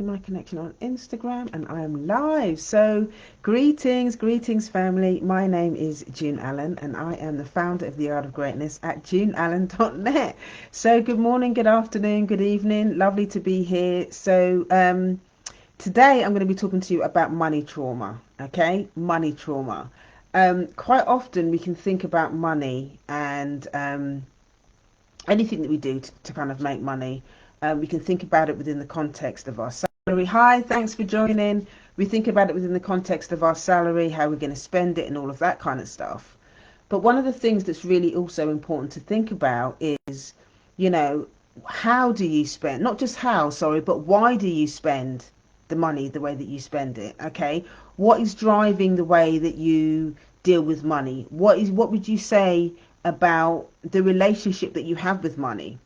My connection on Instagram, and I am live. So greetings family. My name is June Allen and I am the founder of the Art of Greatness at juneallen.net. So good morning, good afternoon, good evening, lovely to be here. So today I'm going to be talking to you about money trauma. Okay, money trauma. Quite often we can think about money and anything that we do to kind of make money. We can think about it within the context of our salary. Hi, thanks for joining. We think about it within the context of our salary, how we're going to spend it and all of that kind of stuff. But one of the things that's really also important to think about is, you know, how do you spend, not just how, sorry, but why do you spend the money the way that you spend it? Okay. What is driving the way that you deal with money? What would you say about the relationship that you have with money?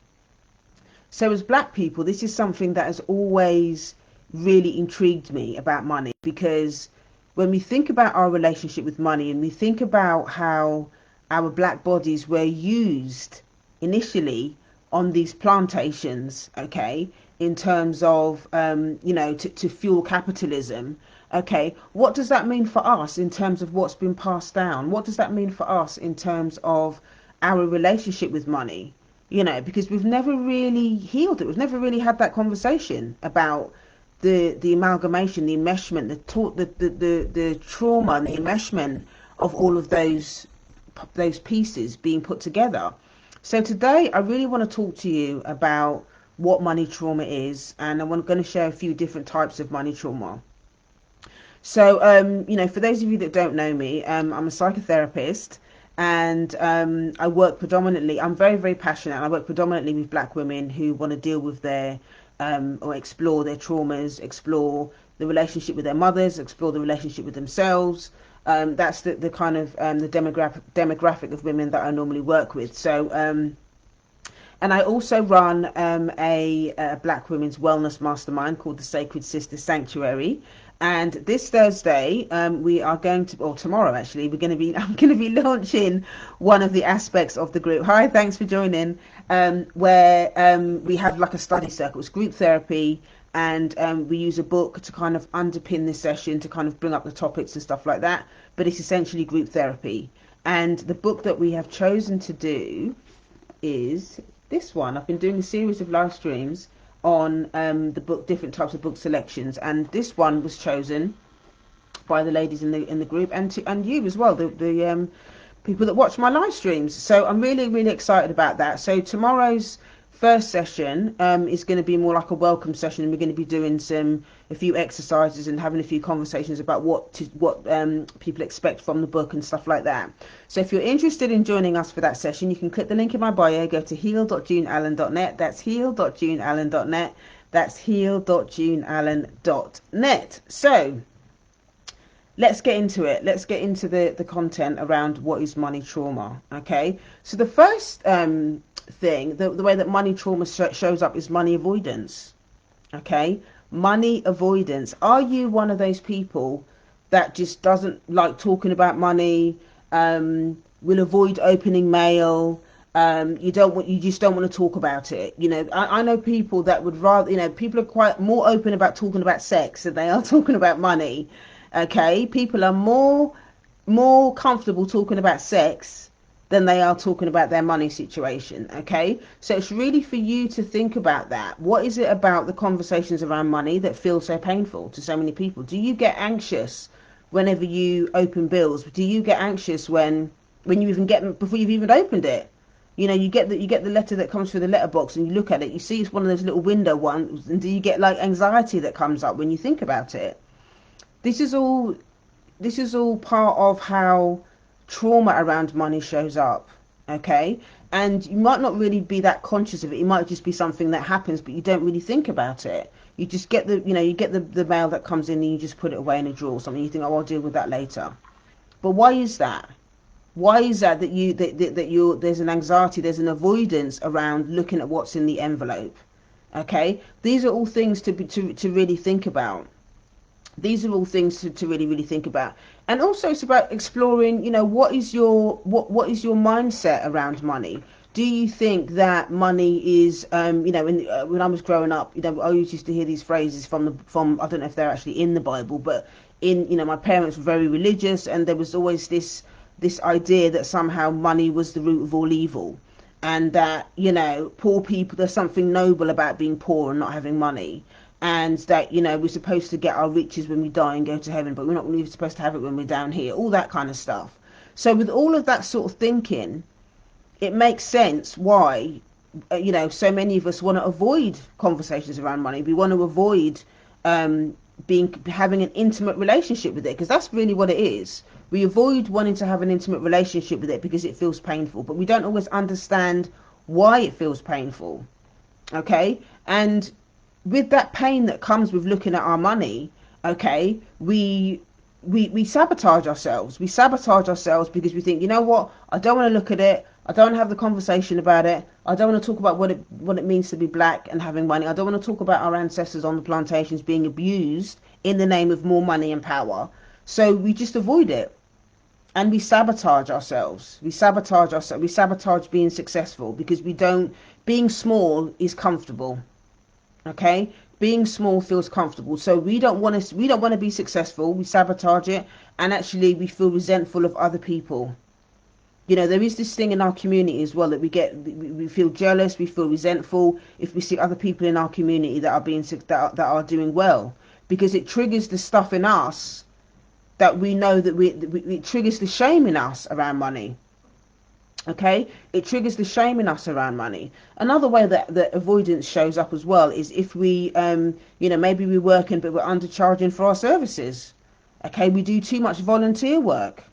So as black people, this is something that has always really intrigued me about money, because when we think about our relationship with money and we think about how our black bodies were used initially on these plantations, okay, in terms of, to fuel capitalism, okay, what does that mean for us in terms of what's been passed down? What does that mean for us in terms of our relationship with money? Because we've never really healed it. We've never really had that conversation about the amalgamation, the enmeshment, the trauma and the enmeshment of all of those pieces being put together. So today I really want to talk to you about what money trauma is, and I'm going to share a few different types of money trauma. So, for those of you that don't know me, I'm a psychotherapist, and I work predominantly, I'm very, very passionate, and I work predominantly with black women who want to deal with their, or explore their traumas, explore the relationship with their mothers, explore the relationship with themselves. That's the kind of the demographic of women that I normally work with. So, and I also run a black women's wellness mastermind called the Sacred Sister Sanctuary. And this Thursday, we are going to, or tomorrow actually, I'm going to be launching one of the aspects of the group. Hi, thanks for joining. Where we have like a study circle, it's group therapy, and we use a book to kind of underpin this session to kind of bring up the topics and stuff like that. But it's essentially group therapy. And the book that we have chosen to do is this one. I've been doing a series of live streams on the book, different types of book selections, and this one was chosen by the ladies in the group, and you as well, the people that watch my live streams. So I'm really, really excited about that. So tomorrow's first session is going to be more like a welcome session, and we're going to be doing a few exercises and having a few conversations about what people expect from the book and stuff like that. So if you're interested in joining us for that session, you can click the link in my bio, go to heal.juneallen.net. That's heal.juneallen.net. That's heal.juneallen.net. So let's get into it. Let's get into the content around what is money trauma. Okay, so the first thing, the way that money trauma shows up is money avoidance. Okay, money avoidance. Are you one of those people that just doesn't like talking about money, will avoid opening mail, you just don't want to talk about it? I know people that would rather, people are quite more open about talking about sex than they are talking about money. Okay, people are more comfortable talking about sex than they are talking about their money situation. Okay, so it's really for you to think about that. What is it about the conversations around money that feels so painful to so many people? Do you get anxious whenever you open bills? Do you get anxious when you even get them before you've even opened it? You get the letter that comes through the letterbox, and you look at it, you see it's one of those little window ones, and do you get like anxiety that comes up when you think about it? This is all part of how trauma around money shows up. Okay, and you might not really be that conscious of it. It might just be something that happens, but you don't really think about it. You just get the mail that comes in, and you just put it away in a drawer or something. You think, oh, I'll deal with that later. But why is that? Why is that there's an anxiety, there's an avoidance around looking at what's in the envelope? Okay, these are all things to really think about. These are all things to really, really think about. And also it's about exploring, what is your mindset around money? do you think that money is, when I was growing up, I always used to hear these phrases from I don't know if they're actually in the Bible, but my parents were very religious, and there was always this idea that somehow money was the root of all evil, and that poor people, there's something noble about being poor and not having money, and that we're supposed to get our riches when we die and go to heaven, but we're not really supposed to have it when we're down here, all that kind of stuff. So with all of that sort of thinking, it makes sense why so many of us want to avoid conversations around money. We want to avoid having an intimate relationship with it, because that's really what it is. We avoid wanting to have an intimate relationship with it because it feels painful, but we don't always understand why it feels painful. Okay, and with that pain that comes with looking at our money, okay, we sabotage ourselves. We sabotage ourselves because we think, you know what, I don't want to look at it. I don't want to have the conversation about it. I don't want to talk about what it means to be black and having money. I don't want to talk about our ancestors on the plantations being abused in the name of more money and power. So we just avoid it. And we sabotage ourselves. We sabotage being successful because being small is comfortable. Okay? Being small feels comfortable. So we don't want to be successful. We sabotage it, and actually we feel resentful of other people. There is this thing in our community as well that we feel jealous, we feel resentful if we see other people in our community that are doing well, because it triggers the stuff in us that we know that it triggers the shame in us around money. Okay, it triggers the shame in us around money. Another way that avoidance shows up as well is if we, maybe we're working but we're undercharging for our services. Okay, we do too much volunteer work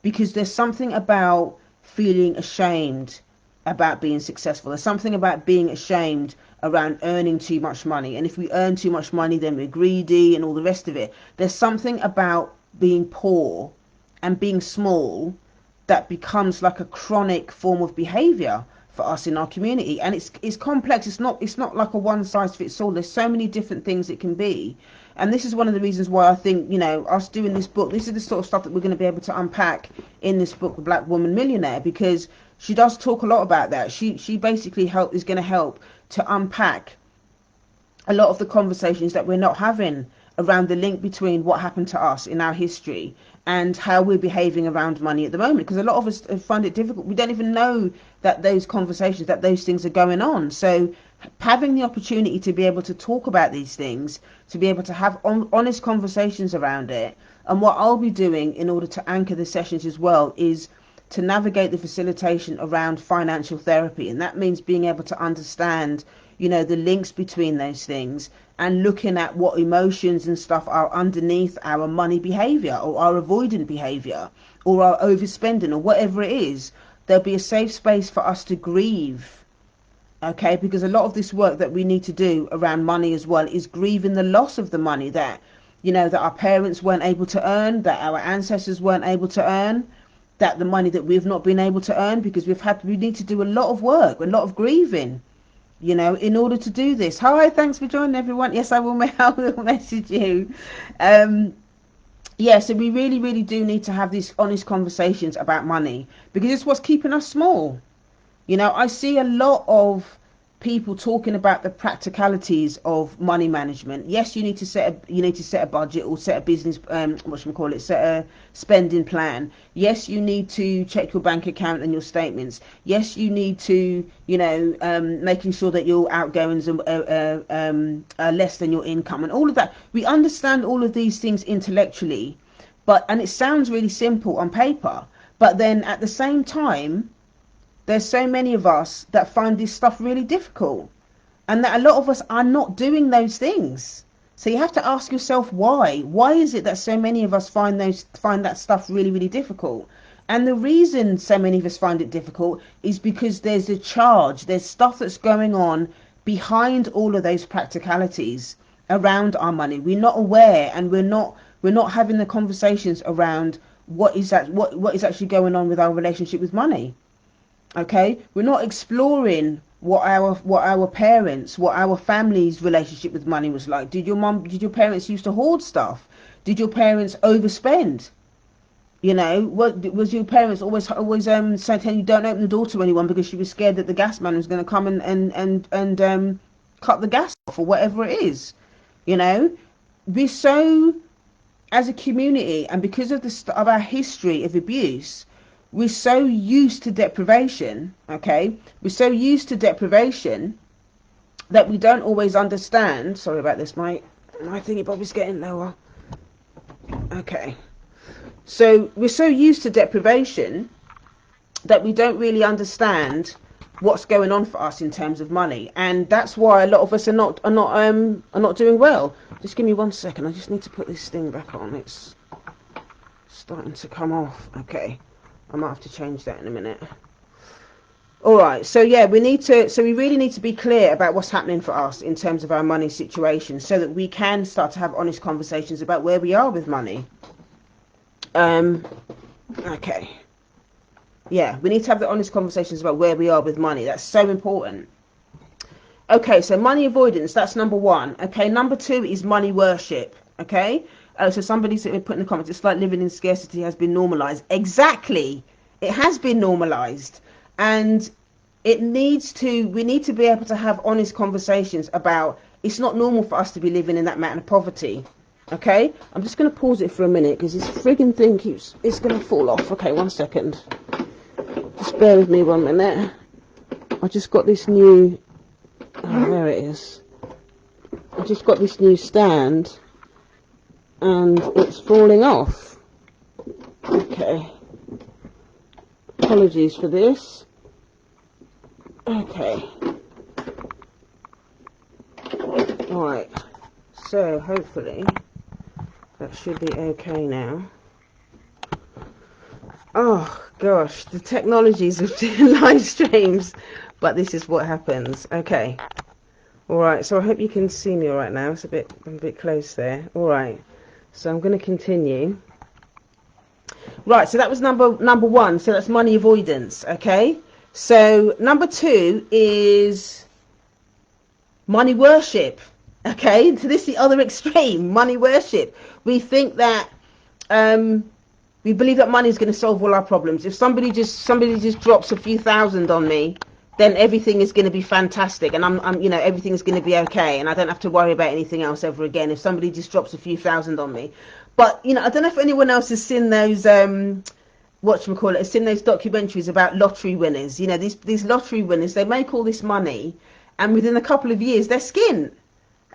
because there's something about feeling ashamed about being successful. There's something about being ashamed around earning too much money. And if we earn too much money, then we're greedy and all the rest of it. There's something about being poor and being small that becomes like a chronic form of behavior for us in our community, and it's complex. It's not like a one size fits all. There's so many different things it can be, and this is one of the reasons why I think us doing this book, this is the sort of stuff that we're going to be able to unpack in this book, The Black Woman Millionaire, because she does talk a lot about that. She basically is going to help to unpack a lot of the conversations that we're not having around the link between what happened to us in our history and how we're behaving around money at the moment, because a lot of us find it difficult. We don't even know that those conversations, that those things are going on. So having the opportunity to be able to talk about these things, to be able to have honest conversations around it, and what I'll be doing in order to anchor the sessions as well is to navigate the facilitation around financial therapy, and that means being able to understand the links between those things and looking at what emotions and stuff are underneath our money behavior or our avoidant behavior or our overspending or whatever it is. There'll be a safe space for us to grieve, okay, because a lot of this work that we need to do around money as well is grieving the loss of the money that that our parents weren't able to earn, that our ancestors weren't able to earn, that the money that we've not been able to earn because we need to do a lot of work, a lot of grieving, in order to do this. Hi, thanks for joining everyone. Yes, I will message you. So we really, really do need to have these honest conversations about money because it's what's keeping us small. I see a lot of people talking about the practicalities of money management. Yes, you need to set a budget or set a business set a spending plan. Yes, you need to check your bank account and your statements. Yes, you need to making sure that your outgoings are less than your income and all of that. We understand all of these things intellectually, and it sounds really simple on paper, but then at the same time there's so many of us that find this stuff really difficult, and that a lot of us are not doing those things. So you have to ask yourself why. Why is it that so many of us find that stuff really, really difficult? And the reason so many of us find it difficult is because there's stuff that's going on behind all of those practicalities around our money. We're not aware, and we're not having the conversations around what is actually going on with our relationship with money. Okay, we're not exploring what our parents, what our family's relationship with money was like. Did your parents used to hoard stuff? Did your parents overspend? You know, what was your parents always saying you don't open the door to anyone because she was scared that the gas man was going to come and cut the gas off or whatever it is. You know, we're so, as a community, and because of of our history of abuse, we're so used to deprivation. Okay, we're so used to deprivation that we don't always understand. Sorry about this, my thingy bob is getting lower. Okay. So we're so used to deprivation that we don't really understand what's going on for us in terms of money, and that's why a lot of us are not doing well. Just give me 1 second. I just need to put this thing back on. It's starting to come off. Okay, I might have to change that in a minute. All right. So yeah, we really need to be clear about what's happening for us in terms of our money situation, so that we can start to have honest conversations about where we are with money. Okay. Yeah, we need to have the honest conversations about where we are with money. That's so important. Okay, so money avoidance, that's number one. Okay, number two is money worship. Okay, so somebody's put in the comments, it's like living in scarcity has been normalized. Exactly. It has been normalized. And we need to be able to have honest conversations about, it's not normal for us to be living in that amount of poverty. Okay, I'm just going to pause it for a minute because this frigging thing it's going to fall off. Okay, 1 second. Just bear with me 1 minute. I just got this new, there it is. I just got this new stand and it's falling off. Okay. Apologies for this. Okay. Alright. So, hopefully that should be okay now. Oh gosh, the technologies of doing live streams, but this is what happens. Okay. Alright, so I hope you can see me alright now. I'm a bit close there. Alright. So I'm going to continue. Right, so that was number one. So that's money avoidance, okay? So number two is money worship. Okay, so this is the other extreme, money worship. We think that we believe that money is going to solve all our problems. If somebody just drops a few thousand on me, then everything is going to be fantastic, and I'm everything is going to be okay, and I don't have to worry about anything else ever again. If somebody just drops a few thousand on me, but I don't know if anyone else has seen those has seen those documentaries about lottery winners. These lottery winners, they make all this money, and within a couple of years they're skint.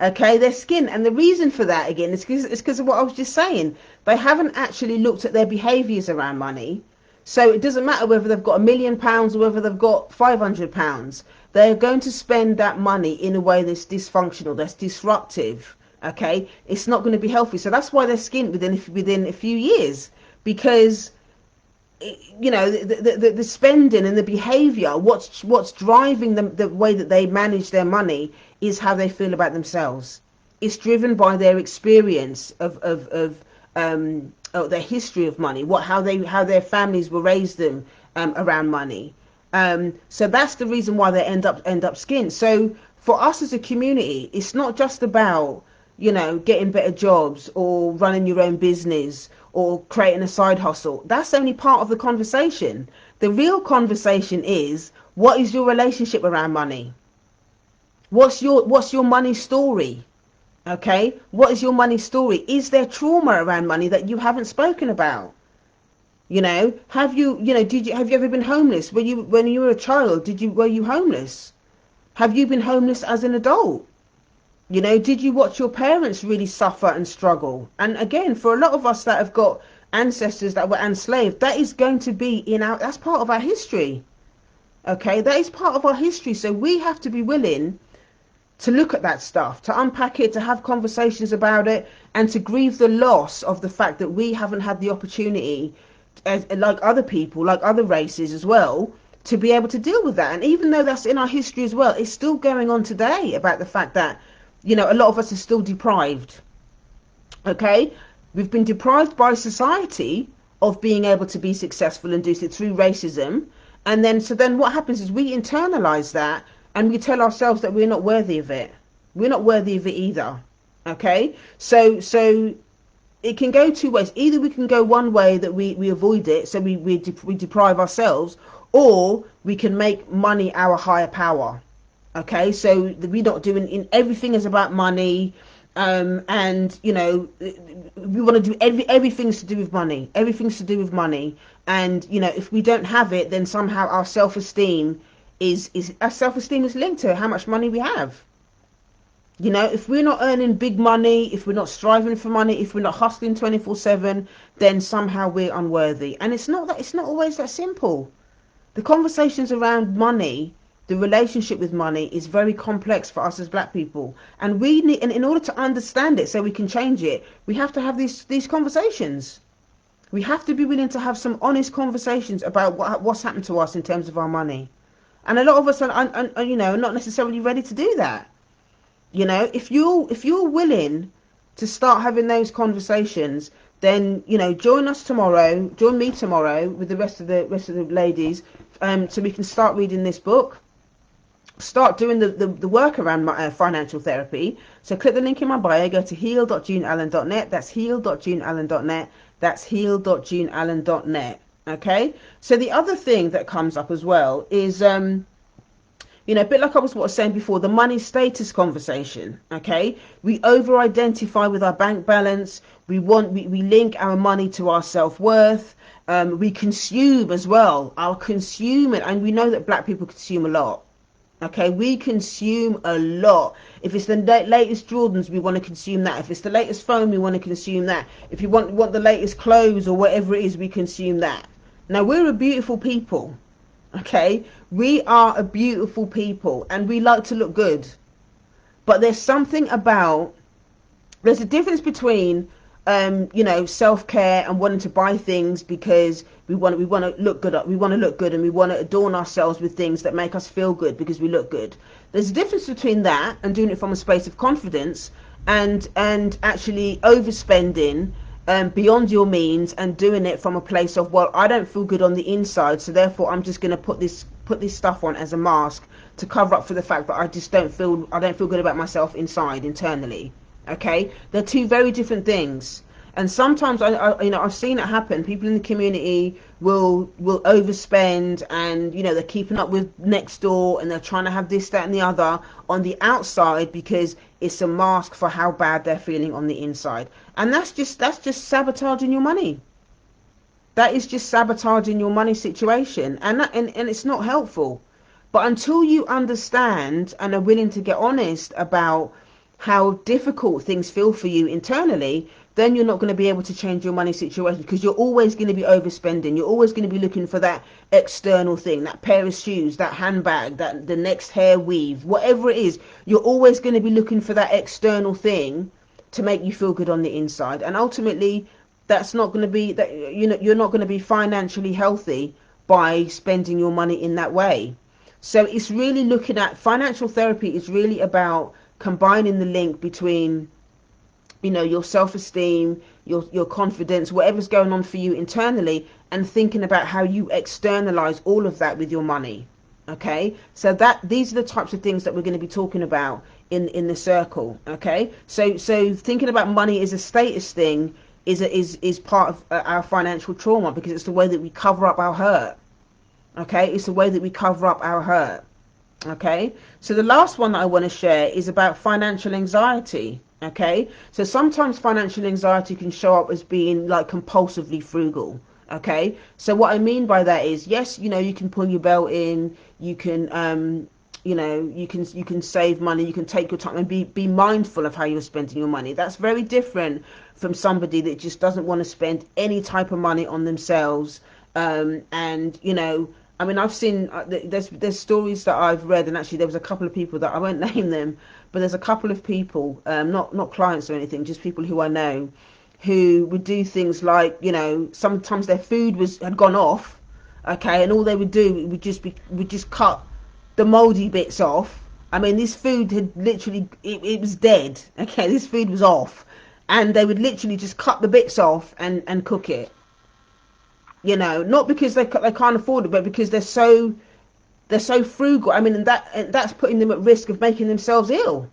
Okay, their skin. And the reason for that, again, is because of what I was just saying. They haven't actually looked at their behaviours around money. So it doesn't matter whether they've got £1 million or whether they've got £500. They're going to spend that money in a way that's dysfunctional, that's disruptive. Okay, it's not going to be healthy. So that's why they're skint within a few years, because the spending and the behavior, what's driving them, the way that they manage their money, is how they feel about themselves. It's driven by their experience of their history of money, how their families were raised them around money. So that's the reason why they end up skint. So for us as a community, it's not just about getting better jobs or running your own business or creating a side hustle. That's only part of the conversation. The real conversation is, what is your relationship around money? What's your money story? Okay, what is your money story? Is there trauma around money that you haven't spoken about? Have you ever been homeless? When you were a child, were you homeless? Have you been homeless as an adult? Did you watch your parents really suffer and struggle? And again, for a lot of us that have got ancestors that were enslaved, that is going to be that's part of our history. Okay, that is part of our history. So we have to be willing to look at that stuff, to unpack it, to have conversations about it, and to grieve the loss of the fact that we haven't had the opportunity, like other people, like other races as well, to be able to deal with that. And even though that's in our history as well, it's still going on today, about the fact that a lot of us are still deprived. Okay, we've been deprived by society of being able to be successful and do it through racism, and then what happens is we internalize that, and we tell ourselves that we're not worthy of it. We're not worthy of it either. Okay, so it can go two ways. Either we can go one way, that we avoid it, so we deprive ourselves, or we can make money our higher power. Okay, so we're not doing, in everything is about money. And we want to do everything's to do with money. Everything's to do with money. And if we don't have it, then somehow our self-esteem is our self-esteem is linked to how much money we have. If we're not earning big money, if we're not striving for money, if we're not hustling 24/7, then somehow we're unworthy. And it's not always that simple. The conversations around money, the relationship with money, is very complex for us as black people. And we need, and in order to understand it so we can change it, we have to have these conversations. We have to be willing to have some honest conversations about what's happened to us in terms of our money. And a lot of us are not necessarily ready to do that. If you're willing to start having those conversations, then join me tomorrow with the rest of the ladies, so we can start reading this book, start doing the work around financial therapy. So click the link in my bio, go to heal.juneallen.net. That's heal.juneallen.net. That's heal.juneallen.net. Okay, so the other thing that comes up as well is a bit like I was saying before, the money status conversation. Okay, we over-identify with our bank balance. We link our money to our self-worth. We consume as well. Our consuming, and we know that black people consume a lot. Okay, we consume a lot. If it's the latest Jordans, we want to consume that. If it's the latest phone, we want to consume that. If you want the latest clothes or whatever it is, we consume that. Now, we're a beautiful people. Okay, we are a beautiful people, and we like to look good. But there's a difference between self-care and wanting to buy things because we want to look good. We want to look good, and we want to adorn ourselves with things that make us feel good because we look good. There's a difference between that and doing it from a space of confidence, and actually overspending beyond your means, and doing it from a place of, well, I don't feel good on the inside, so therefore I'm just going to put this stuff on as a mask to cover up for the fact that I don't feel good about myself internally. Okay, they're two very different things. And sometimes I've seen it happen. People in the community will overspend, and they're keeping up with next door, and they're trying to have this, that, and the other on the outside because it's a mask for how bad they're feeling on the inside. And that's just sabotaging your money. That is just sabotaging your money situation, and it's not helpful. But until you understand and are willing to get honest about how difficult things feel for you internally, then you're not going to be able to change your money situation, because you're always going to be overspending. You're always going to be looking for that external thing, that pair of shoes, that handbag, that the next hair weave, whatever it is. You're always going to be looking for that external thing to make you feel good on the inside, and ultimately that's not going to be that. You're not going to be financially healthy by spending your money in that way. So it's really looking at financial therapy is really about combining the link between your self-esteem, your confidence, whatever's going on for you internally, and thinking about how you externalize all of that with your money. Okay, so these are the types of things that we're going to be talking about in the circle. Okay, so thinking about money as a status thing is part of our financial trauma, because it's the way that we cover up our hurt. Okay, it's the way that we cover up our hurt. Okay, so the last one that I want to share is about financial anxiety. Okay, so sometimes financial anxiety can show up as being like compulsively frugal. Okay, so what I mean by that is, yes, you can pull your belt in, you can you can save money, you can take your time and be mindful of how you're spending your money. That's very different from somebody that just doesn't want to spend any type of money on themselves. I mean, I've seen there's stories that I've read, and actually there was a couple of people that I won't name them, but there's a couple of people, not clients or anything, just people who I know, who would do things like, sometimes their food had gone off, okay, and all they would do would just cut the moldy bits off. I mean, this food had literally it was dead. Okay, this food was off, and they would literally just cut the bits off and cook it. Not because they can't afford it, but because they're so frugal. I mean, and that's putting them at risk of making themselves ill.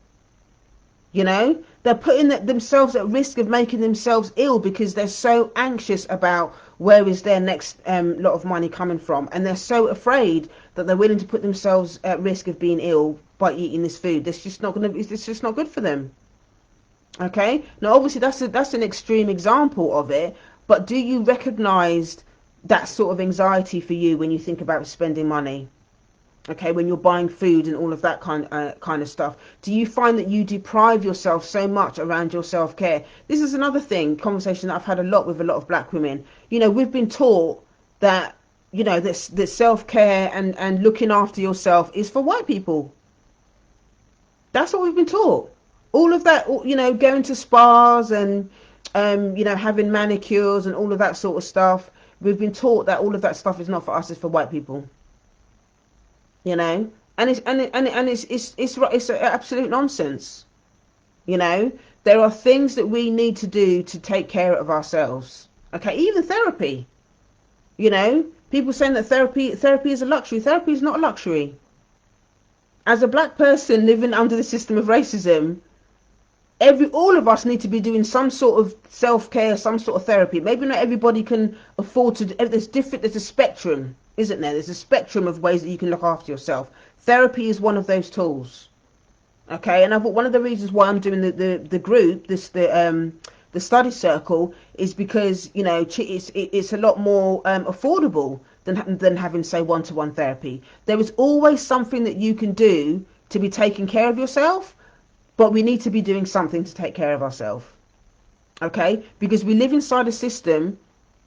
You know, they're putting themselves at risk of making themselves ill because they're so anxious about where is their next lot of money coming from, and they're so afraid that they're willing to put themselves at risk of being ill by eating this food. It's just not good for them. Okay, now obviously that's an extreme example of it, but do you recognize that sort of anxiety for you when you think about spending money? Okay, when you're buying food and all of that kind of stuff, do you find that you deprive yourself so much around your self-care? This is another conversation that I've had a lot with a lot of black women. You know, we've been taught that, you know, that self-care and looking after yourself is for white people. That's what we've been taught. All of that, you know, going to spas and you know, having manicures and all of that sort of stuff. We've been taught that all of that stuff is not for us; it's for white people. You know, and it's absolute nonsense. You know, there are things that we need to do to take care of ourselves. Okay, even therapy. You know, people saying that therapy is a luxury. Therapy is not a luxury. As a black person living under the system of racism, all of us need to be doing some sort of self-care, some sort of therapy. Maybe not everybody can afford to. There's a spectrum, isn't there? There's a spectrum of ways that you can look after yourself. Therapy is one of those tools. Okay, and one of the reasons why I'm doing the group, the study circle, is because, you know, it's a lot more affordable than having, say, one-to-one therapy. There is always something that you can do to be taking care of yourself. But we need to be doing something to take care of ourselves, okay? Because we live inside a system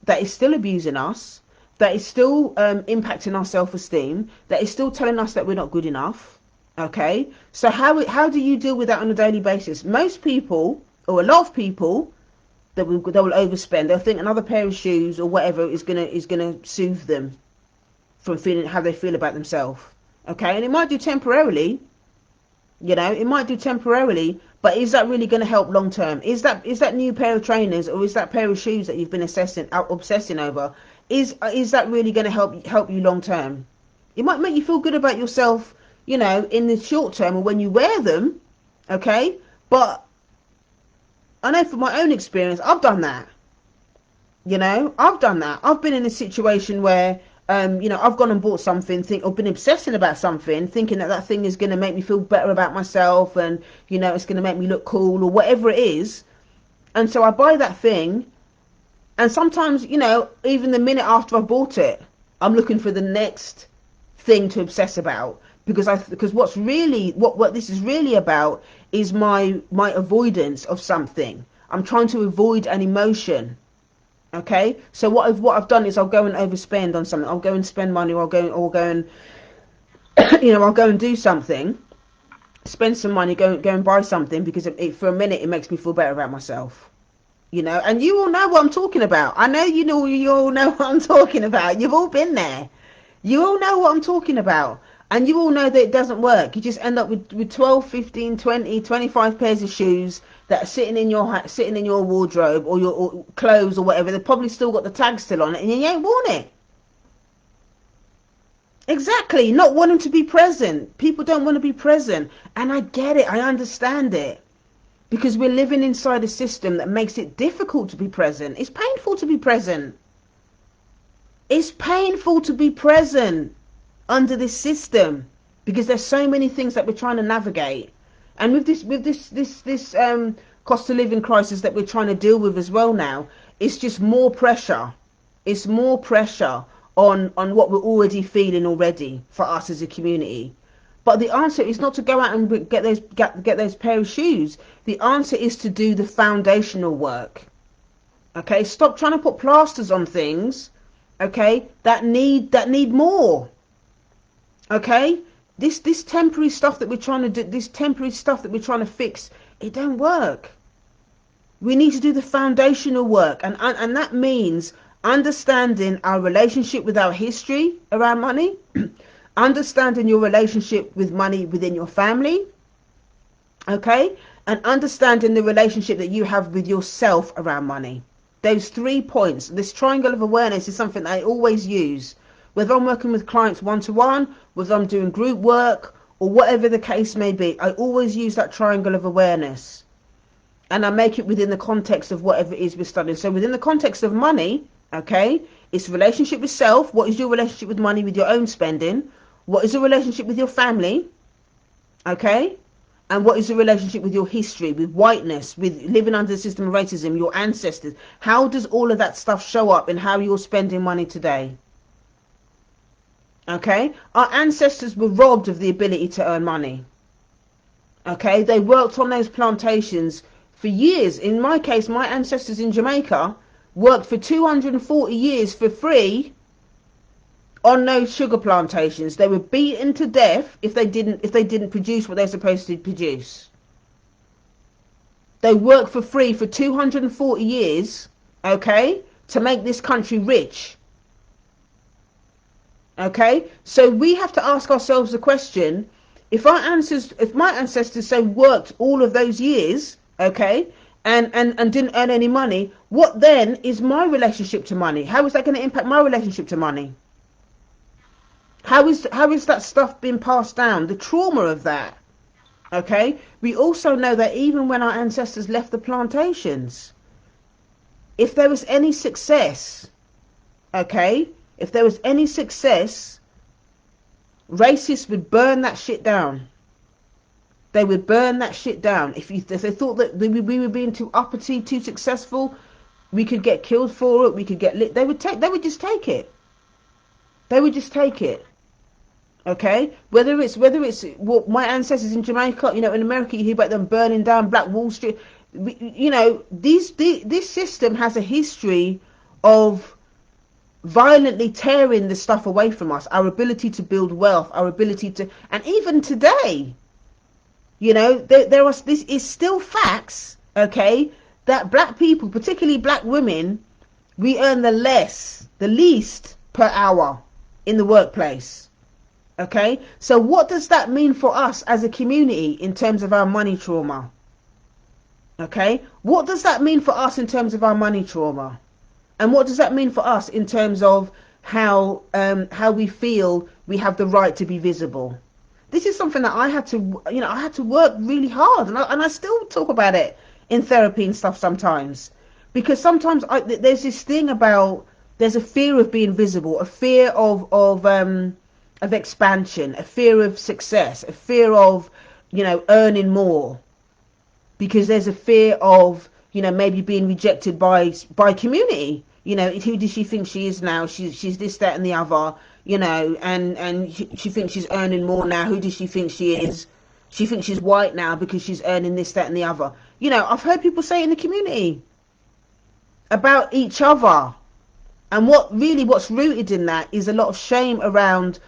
that is still abusing us, that is still impacting our self-esteem, that is still telling us that we're not good enough, okay? So how do you deal with that on a daily basis? Most people, or a lot of people, they will overspend. They'll think another pair of shoes or whatever is gonna soothe them from feeling how they feel about themselves, okay? And it might do temporarily. You know, it might do temporarily, but is that really going to help long term? Is that new pair of trainers, or is that pair of shoes that you've been obsessing over? Is that really going to help you long term? It might make you feel good about yourself, you know, in the short term or when you wear them, okay? But I know from my own experience, I've done that. You know, I've done that. I've been in a situation where you know, I've gone and bought something, or been obsessing about something, thinking that thing is going to make me feel better about myself, and, you know, it's going to make me look cool or whatever it is. And so I buy that thing, and sometimes, you know, even the minute after I bought it, I'm looking for the next thing to obsess about, because what this is really about is my avoidance of something. I'm trying to avoid an emotion. Okay, so what I've done is I'll go and overspend on something. I'll go and spend money, or I'll go and you know, I'll go and do something, spend some money, go and buy something, because for a minute it makes me feel better about myself. You know, and you all know what I'm talking about. I know you all know what I'm talking about. You've all been there. You all know what I'm talking about. And you all know that it doesn't work. You just end up with 12, 15, 20, 25 pairs of shoes that are sitting in your wardrobe, or your clothes or whatever. They've probably still got the tag still on it, and you ain't worn it. Exactly, not wanting to be present. People don't want to be present. And I get it, I understand it. Because we're living inside a system that makes it difficult to be present. It's painful to be present. It's painful to be present under this system, because there's so many things that we're trying to navigate. And with this cost of living crisis that we're trying to deal with as well now, it's just more pressure. It's more pressure on what we're already feeling already for us as a community. But the answer is not to go out and get those pair of shoes. The answer is to do the foundational work. Okay, stop trying to put plasters on things. Okay, that need more. Okay, this temporary stuff that we're trying to do, this temporary stuff that we're trying to fix, it don't work. We need to do the foundational work, and that means understanding our relationship with our history around money, understanding your relationship with money within your family, okay, and understanding the relationship that you have with yourself around money. Those 3 points, this triangle of awareness, is something I always use. Whether I'm working with clients one-to-one, whether I'm doing group work, or whatever the case may be, I always use that triangle of awareness, and I make it within the context of whatever it is we're studying. So within the context of money, okay, it's relationship with self. What is your relationship with money, with your own spending? What is the relationship with your family? Okay? And what is the relationship with your history, with whiteness, with living under the system of racism, your ancestors? How does all of that stuff show up in how you're spending money today? Okay? Our ancestors were robbed of the ability to earn money. Okay? They worked on those plantations for years. In my case, my ancestors in Jamaica worked for 240 years for free on those sugar plantations. They were beaten to death if they didn't produce what they're supposed to produce. They worked for free for 240 years, okay, to make this country rich. Okay, so we have to ask ourselves the question: if my ancestors say worked all of those years, okay, and didn't earn any money, what then is my relationship to money? How is that going to impact my relationship to money? How is that stuff being passed down? The trauma of that. Okay? We also know that even when our ancestors left the plantations, if there was any success, okay, if there was any success, racists would burn that shit down. They would burn that shit down. If they thought that we were being too uppity, too successful, we could get killed for it, we could get lit, they would just take it. They would just take it. Okay, whether it's what my ancestors in Jamaica, you know, in America, you hear about them burning down Black Wall Street. You know, this system has a history of violently tearing the stuff away from us, our ability to build wealth, our ability to, and even today, you know, this is still facts. Okay, that black people, particularly black women, we earn the least per hour in the workplace. Okay, so what does that mean for us as a community in terms of our money trauma? Okay, what does that mean for us in terms of our money trauma? And what does that mean for us in terms of how we feel we have the right to be visible? This is something that I had to work really hard, and I still talk about it in therapy and stuff sometimes, because sometimes there's this thing about, there's a fear of being visible, a fear of expansion, a fear of success, a fear of, you know, earning more, because there's a fear of, you know, maybe being rejected by community. You know, who does she think she is now? She's this, that, and the other. You know, and she thinks she's earning more now. Who does she think she is? She thinks she's white now because she's earning this, that, and the other. You know, I've heard people say in the community about each other, and what's rooted in that is a lot of shame around,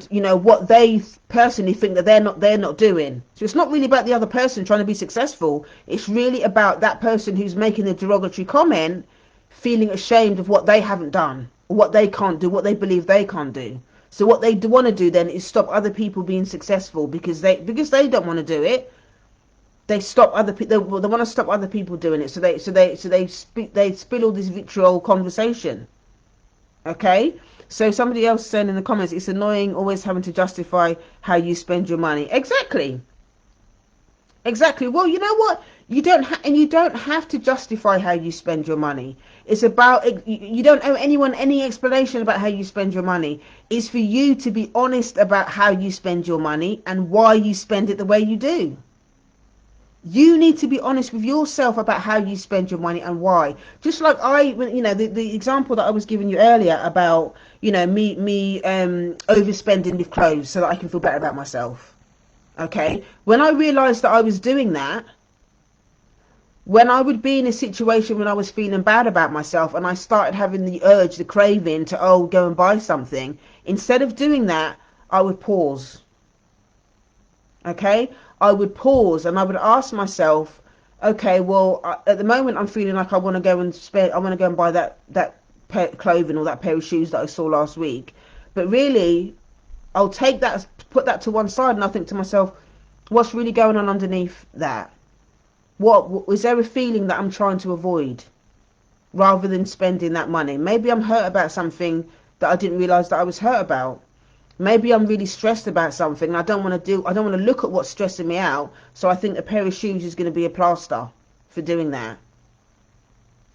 you know, what they personally think that they're not doing. So it's not really about the other person trying to be successful. It's really about that person who's making the derogatory comment feeling ashamed of what they haven't done, or what they can't do, what they believe they can't do. So what they want to do then is stop other people being successful, because they don't want to do it. They stop other people. They want to stop other people doing it. So they spill all this vitriol conversation. Okay. So somebody else said in the comments, it's annoying always having to justify how you spend your money. Exactly. Well, you know what? You don't have to justify how you spend your money. It's about, you don't owe anyone any explanation about how you spend your money. It's for you to be honest about how you spend your money and why you spend it the way you do. You need to be honest with yourself about how you spend your money and why. Just like you know, the example that I was giving you earlier about, you know, me overspending with clothes so that I can feel better about myself. Okay, when I realised that I was doing that, when I would be in a situation when I was feeling bad about myself and I started having the urge, the craving to go and buy something, instead of doing that, I would pause. Okay, I would pause and I would ask myself, okay, well, at the moment I'm feeling like I want to go and buy that pair of clothing or that pair of shoes that I saw last week. But really, I'll take that, put that to one side, and I'll think to myself, what's really going on underneath that? What is there a feeling that I'm trying to avoid, rather than spending that money? Maybe I'm hurt about something that I didn't realise that I was hurt about. Maybe I'm really stressed about something and I don't want to look at what's stressing me out. So I think a pair of shoes is going to be a plaster for doing that.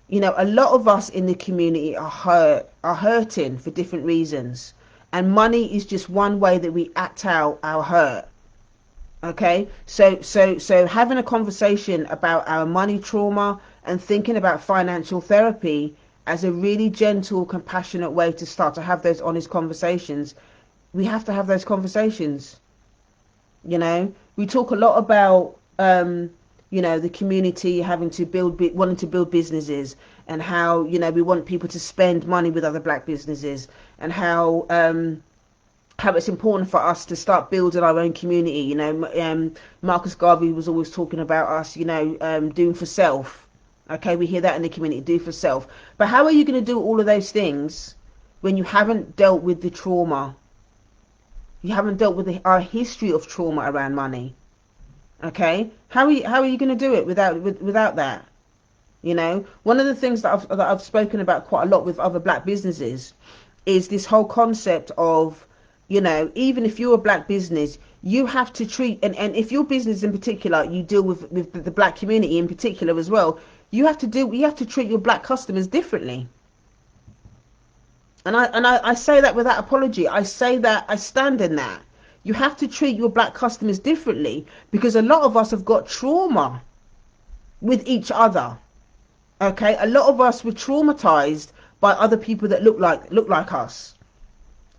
You know, a lot of us in the community are hurting for different reasons. And money is just one way that we act out our hurt. Okay, so having a conversation about our money trauma and thinking about financial therapy as a really gentle, compassionate way to start to have those honest conversations. We have to have those conversations. You know, we talk a lot about the community having to wanting to build businesses, and how, we want people to spend money with other black businesses, and how it's important for us to start building our own community. Marcus Garvey was always talking about us, doing for self. Okay, we hear that in the community, do for self. But how are you going to do all of those things when you haven't dealt with the trauma? You haven't dealt with our history of trauma around money. Okay, how are you going to do it without that? One of the things that I've spoken about quite a lot with other black businesses is this whole concept of, even if you're a black business, you have to treat, and if your business in particular, you deal with the black community in particular as well, you have to treat your black customers differently. And I say that without apology. I say that, I stand in that. You have to treat your black customers differently, because a lot of us have got trauma with each other. Okay, a lot of us were traumatized by other people that look like us.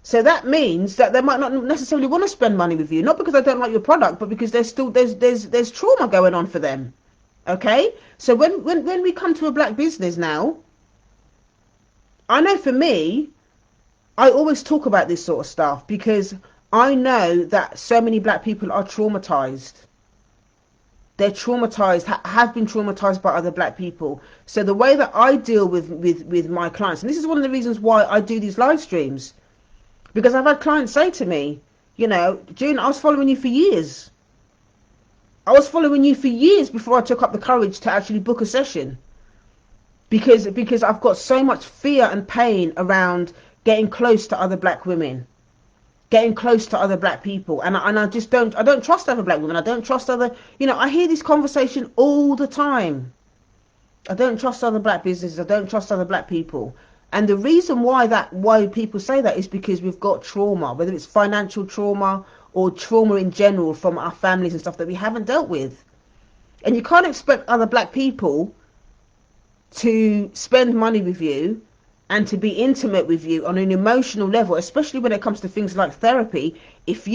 So that means that they might not necessarily want to spend money with you, not because they don't like your product, but because there's trauma going on for them. Okay, so when we come to a black business now, I know for me, I always talk about this sort of stuff because I know that so many black people are traumatized. They're traumatized, have been traumatized by other black people. So the way that I deal with my clients, and this is one of the reasons why I do these live streams, because I've had clients say to me, June, I was following you for years. I was following you for years before I took up the courage to actually book a session. Because I've got so much fear and pain around getting close to other black women, getting close to other black people, and I just don't trust other black women. I don't trust other, I hear this conversation all the time. I don't trust other black businesses. I don't trust other black people. And the reason why people say that is because we've got trauma, whether it's financial trauma or trauma in general from our families and stuff that we haven't dealt with. And you can't expect other black people to spend money with you and to be intimate with you on an emotional level, especially when it comes to things like therapy, if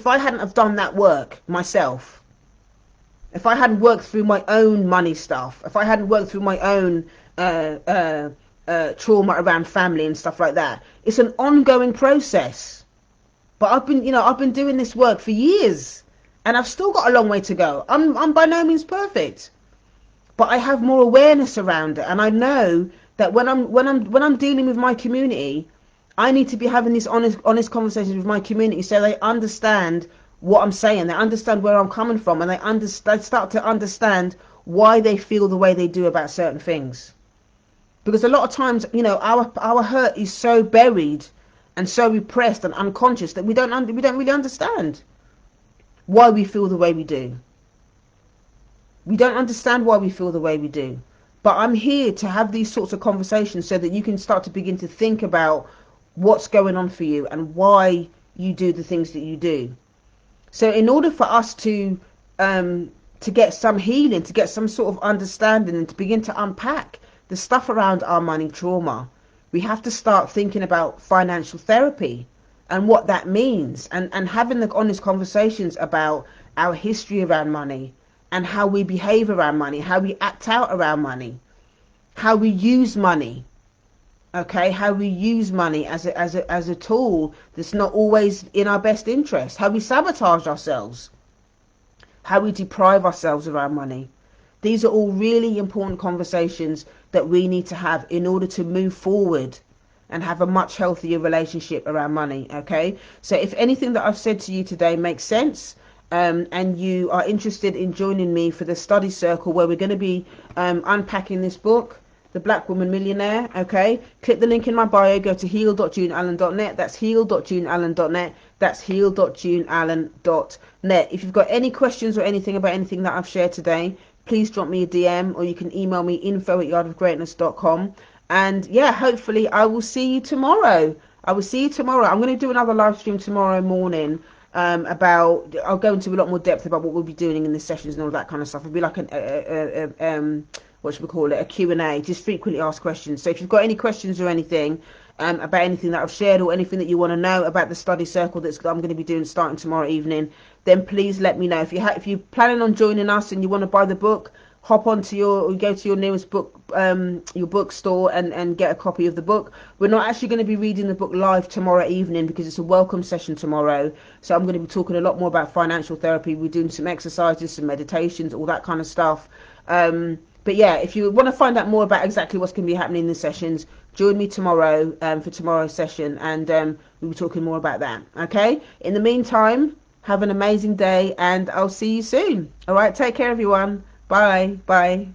I hadn't have done that work myself, if I hadn't worked through my own money stuff, if I hadn't worked through my own trauma around family and stuff like that, it's an ongoing process. But I've been doing this work for years, and I've still got a long way to go. I'm by no means perfect, but I have more awareness around it, and I know that when I'm dealing with my community, I need to be having these honest conversations with my community so they understand what I'm saying, they understand where I'm coming from, and they start to understand why they feel the way they do about certain things. Because a lot of times, our hurt is so buried and so repressed and unconscious that we don't really understand why we feel the way we do. We don't understand why we feel the way we do. But I'm here to have these sorts of conversations so that you can start to begin to think about what's going on for you and why you do the things that you do. So in order for us to get some healing, to get some sort of understanding, and to begin to unpack the stuff around our money trauma, we have to start thinking about financial therapy and what that means, and having the honest conversations about our history around money, and how we behave around money, how we act out around money, how we use money, okay, how we use money as a tool that's not always in our best interest, how we sabotage ourselves, how we deprive ourselves around money. These are all really important conversations that we need to have in order to move forward and have a much healthier relationship around money, okay? So if anything that I've said to you today makes sense, and you are interested in joining me for the study circle where we're going to be unpacking this book, The Black Woman Millionaire. Okay, click the link in my bio, go to heal.juneallen.net. That's heal.juneallen.net. That's heal.juneallen.net. If you've got any questions or anything about anything that I've shared today, please drop me a DM, or you can email me info@yardofgreatness.com. And yeah, hopefully I will see you tomorrow. I will see you tomorrow. I'm going to do another live stream tomorrow morning. I'll go into a lot more depth about what we'll be doing in the sessions and all that kind of stuff. It'll be like what should we call it? A Q&A, just frequently asked questions. So if you've got any questions or anything about anything that I've shared, or anything that you want to know about the study circle that I'm going to be doing starting tomorrow evening, then please let me know. If you're planning on joining us and you want to buy the book, hop onto go to your nearest your bookstore and get a copy of the book. We're not actually going to be reading the book live tomorrow evening because it's a welcome session tomorrow. So I'm going to be talking a lot more about financial therapy. We're doing some exercises, some meditations, all that kind of stuff. But yeah, if you want to find out more about exactly what's going to be happening in the sessions, join me tomorrow for tomorrow's session, and we'll be talking more about that. Okay? In the meantime, have an amazing day, and I'll see you soon. All right? Take care, everyone. Bye. Bye.